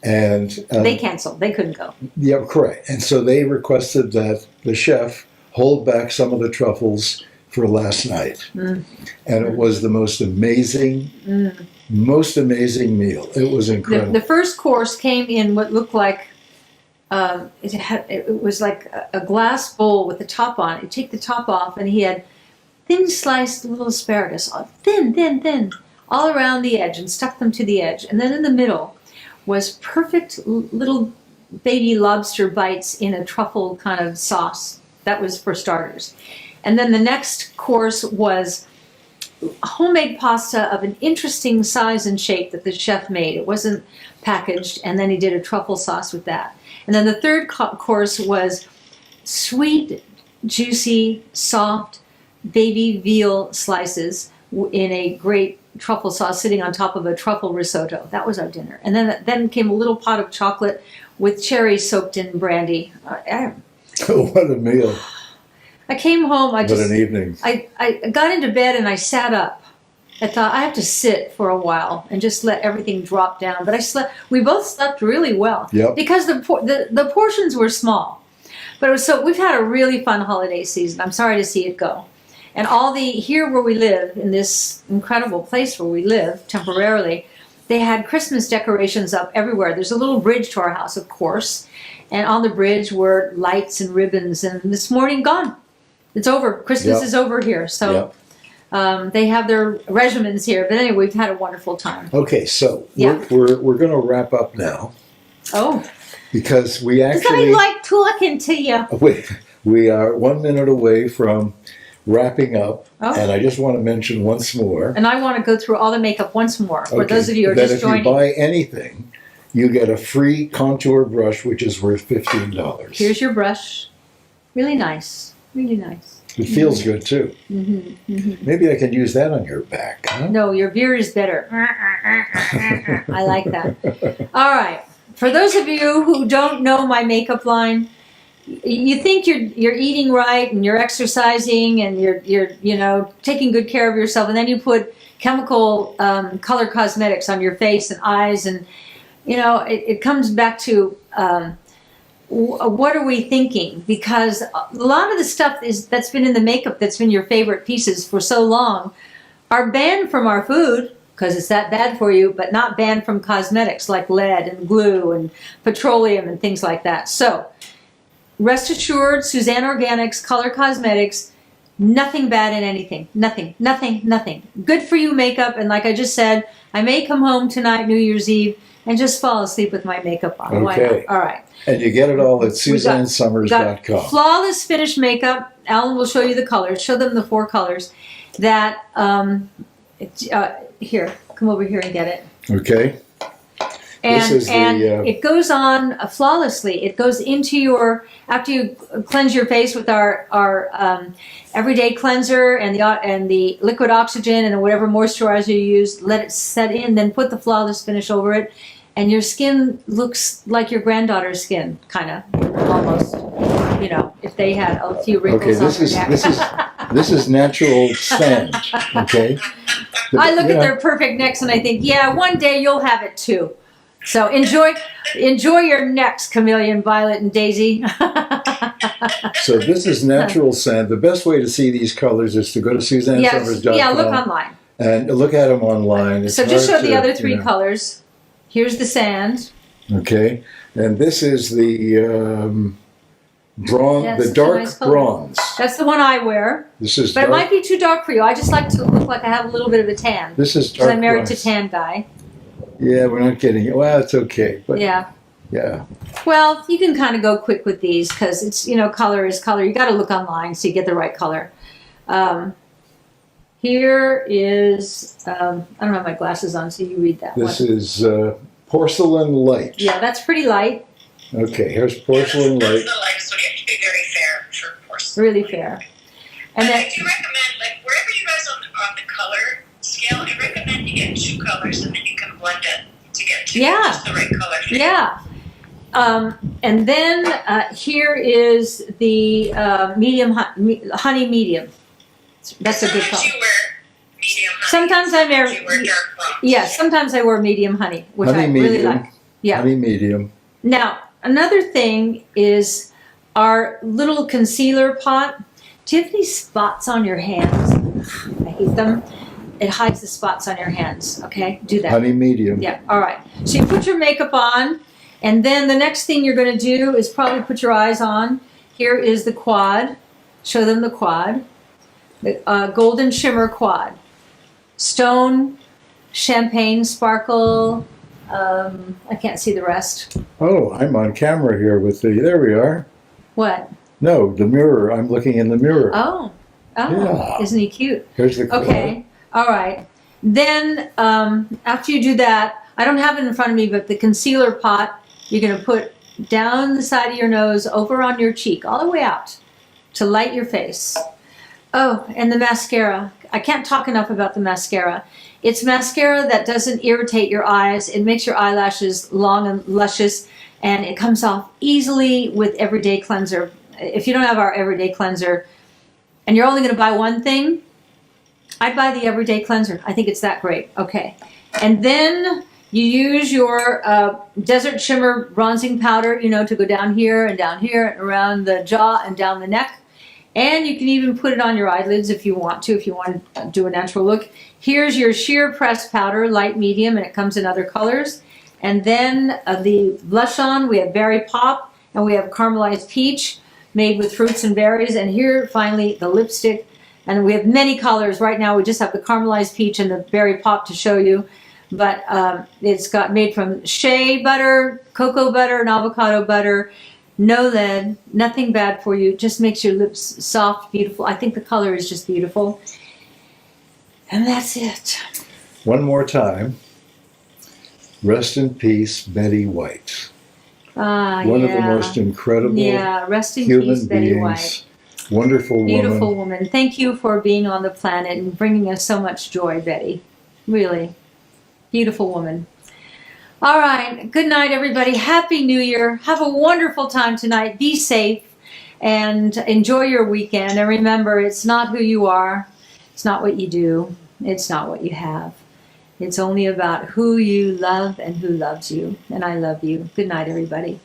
and They canceled. They couldn't go. yeah, correct. And so they requested that the chef hold back some of the truffles for last night. Mm. And it was the most amazing meal. It was incredible. The first course came in what looked like it was like a glass bowl with the top on it. You take the top off, and he had thin sliced little asparagus, thin, all around the edge, and stuck them to the edge. And then in the middle was perfect little baby lobster bites in a truffle kind of sauce. That was for starters. And then the next course was homemade pasta of an interesting size and shape that the chef made. It wasn't packaged, and then he did a truffle sauce with that. And then the third course was sweet, juicy, soft baby veal slices in a great truffle sauce sitting on top of a truffle risotto. That was our dinner. And then came a little pot of chocolate with cherries soaked in brandy. What a meal. I came home, What an evening. I got into bed and I sat up. I thought I have to sit for a while and just let everything drop down. But I slept. We both slept really well Yep. because the portions were small. But it was so we've had a really fun holiday season. I'm sorry to see it go. And here where we live, in this incredible place where we live temporarily, they had Christmas decorations up everywhere. There's a little bridge to our house, of course, and on the bridge were lights and ribbons. And this morning, gone. It's over. Christmas Yep. is over here. So. Yep. They have their regimens here, but anyway, we've had a wonderful time. Okay, so Yeah. we're going to wrap up now Oh, because we because I actually like talking to you. we are 1 minute away from wrapping up, Oh. and I just want to mention once more. And I want to go through all the makeup once more for Okay, those of you who are that just if joining. you buy anything, you get a free contour brush, which is worth $15. Here's your brush. Really nice. Really nice. It feels good too. Maybe I can use that on your back. Huh? No, your beer is better. I like that. All right. For those of you who don't know my makeup line, you think you're eating right and you're exercising and you're taking good care of yourself, and then you put chemical color cosmetics on your face and eyes, and it comes back to what are we thinking? Because a lot of the stuff that's been in the makeup that's been your favorite pieces for so long are banned from our food because it's that bad for you, but not banned from cosmetics like lead and glue and petroleum and things like that. So rest assured, Suzanne Organics Color Cosmetics, nothing bad in anything. Nothing, nothing, nothing. Good for you makeup, and like I just said, I may come home tonight, New Year's Eve, and just fall asleep with my makeup on. Why Okay. not? All right. And you get it all at We got SuzanneSomers.com. flawless finish makeup. Alan will show you the colors. Show them the 4 colors. That here, come over here and get it. Okay. This is It goes on flawlessly. It goes into your after you cleanse your face with our everyday cleanser and the liquid oxygen and whatever moisturizer you use. Let it set in, then put the flawless finish over it, and your skin looks like your granddaughter's skin, kind of almost. If they had a few wrinkles Okay, on their neck. this is natural sand. Okay. I look at their perfect necks and I think, yeah, one day you'll have it too. So enjoy your necks, Chameleon, Violet, and Daisy. So this is natural sand. The best way to see these colors is to go to SuzanneSomers.com. Yeah, look online. And look at them online. It's So just show hard the to, other 3 colors. Here's the sand. Okay. And this is the bronze, Yeah, the such a dark nice color. bronze. That's the one I wear. This is But dark. it might be too dark for you. I just like to look like I have a little bit of a tan. This is Because dark I'm married bronze. to tan guy. Yeah, we're not getting it. Well, it's okay. But Yeah. yeah. Well, you can kind of go quick with these because it's, color is color. You got to look online so you get the right color. Here is, I don't have my glasses on, so you read that This one. is porcelain light. Yeah, that's pretty light, Okay, here's porcelain That's light. the lightest one. You have to be very fair for porcelain. really fair. And I then, do recommend, like, wherever you guys on the color scale, I recommend you get 2 colors and then you can blend it to get just the right color for you. yeah. And then here is the medium, honey medium. That's a good color. Sometimes you wear medium honey. Sometimes I wear- you wear dark bronze. Yes, sometimes I wear medium honey, which Honey I really medium. like. Yeah. Honey medium. Now, another thing is our little concealer pot. Do you have any spots on your hands? I hate them. It hides the spots on your hands, okay? Do that. Honey medium. Yeah, all right. So you put your makeup on, and then the next thing you're going to do is probably put your eyes on. Here is the quad. Show them the quad. The golden shimmer quad. Stone, champagne sparkle. I can't see the rest. Oh, I'm on camera here with the. There we are. What? No, the mirror. I'm looking in the mirror. Oh, Yeah. isn't he cute? Here's the. Okay, all right. Then after you do that, I don't have it in front of me, but the concealer pot, you're going to put down the side of your nose, over on your cheek, all the way out to light your face. Oh, and the mascara. I can't talk enough about the mascara. It's mascara that doesn't irritate your eyes. It makes your eyelashes long and luscious, and it comes off easily with Everyday Cleanser. If you don't have our Everyday Cleanser, and you're only going to buy one thing, I'd buy the Everyday Cleanser. I think it's that great. Okay. And then you use your Desert Shimmer bronzing powder, you know, to go down here and and around the jaw and down the neck. And you can even put it on your eyelids if you want to do a natural look. Here's your sheer press powder, light, medium, and it comes in other colors. And then the blush on, we have Berry Pop, and we have Caramelized Peach, made with fruits and berries. And here, finally, the lipstick. And we have many colors. Right now, we just have the Caramelized Peach and the Berry Pop to show you. But it's got made from shea butter, cocoa butter, and avocado butter. No lead, nothing bad for you. Just makes your lips soft, beautiful. I think the color is just beautiful. And that's it. One more time. Rest in peace, Betty White. One of the most incredible rest in human peace, Betty White. beings. Wonderful woman. Beautiful woman. Thank you for being on the planet and bringing us so much joy, Betty. Really. Beautiful woman. All right. Good night, everybody. Happy New Year. Have a wonderful time tonight. Be safe and enjoy your weekend. And remember, it's not who you are. It's not what you do. It's not what you have. It's only about who you love and who loves you. And I love you. Good night, everybody.